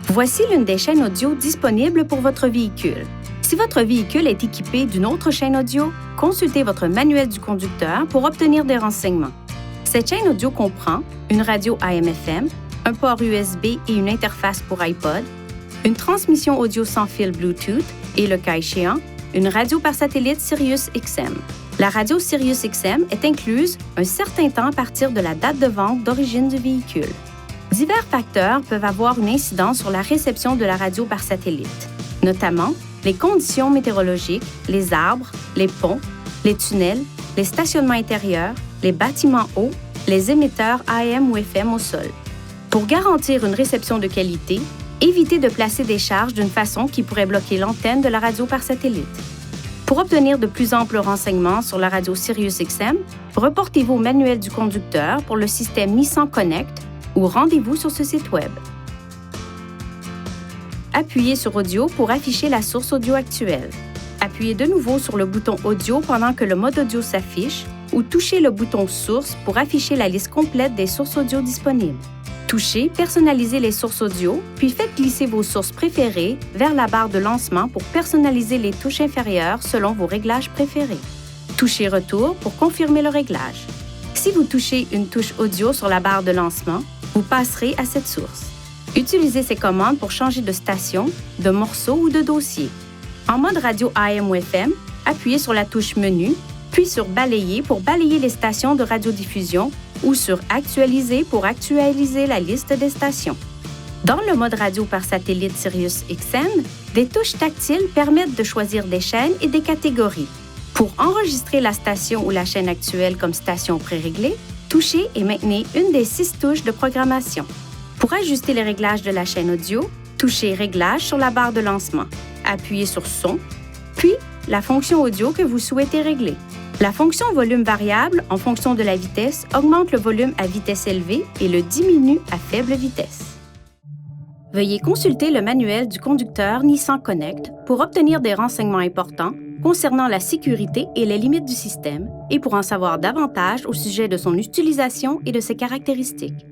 Voici l'une des chaînes audio disponibles pour votre véhicule. Si votre véhicule est équipé d'une autre chaîne audio, consultez votre manuel du conducteur pour obtenir des renseignements. Cette chaîne audio comprend une radio AM/FM, un port USB et une interface pour iPod, une transmission audio sans fil Bluetooth et, le cas échéant, une radio par satellite Sirius-XM. La radio Sirius-XM est incluse un certain temps à partir de la date de vente d'origine du véhicule. Divers facteurs peuvent avoir une incidence sur la réception de la radio par satellite, notamment les conditions météorologiques, les arbres, les ponts, les tunnels, les stationnements intérieurs, les bâtiments hauts, les émetteurs AM ou FM au sol. Pour garantir une réception de qualité, évitez de placer des charges d'une façon qui pourrait bloquer l'antenne de la radio par satellite. Pour obtenir de plus amples renseignements sur la radio Sirius-XM, reportez-vous au manuel du conducteur pour le système Nissan Connect ou rendez-vous sur ce site Web. Appuyez sur Audio pour afficher la source audio actuelle. Appuyez de nouveau sur le bouton Audio pendant que le mode audio s'affiche ou touchez le bouton Source pour afficher la liste complète des sources audio disponibles. Touchez Personnaliser les sources audio, puis faites glisser vos sources préférées vers la barre de lancement pour personnaliser les touches inférieures selon vos réglages préférés. Touchez Retour pour confirmer le réglage. Si vous touchez une touche audio sur la barre de lancement, vous passerez à cette source. Utilisez ces commandes pour changer de station, de morceau ou de dossier. En mode radio AM ou FM, appuyez sur la touche Menu, puis sur Balayer pour balayer les stations de radiodiffusion ou sur Actualiser pour actualiser la liste des stations. Dans le mode radio par satellite Sirius-XM, des touches tactiles permettent de choisir des chaînes et des catégories. Pour enregistrer la station ou la chaîne actuelle comme station préréglée, touchez et maintenez une des 6 touches de programmation. Pour ajuster les réglages de la chaîne audio, touchez Réglages sur la barre de lancement. Appuyez sur Son, puis la fonction audio que vous souhaitez régler. La fonction volume variable, en fonction de la vitesse, augmente le volume à vitesse élevée et le diminue à faible vitesse. Veuillez consulter le manuel du conducteur Nissan Connect pour obtenir des renseignements importants concernant la sécurité et les limites du système et pour en savoir davantage au sujet de son utilisation et de ses caractéristiques.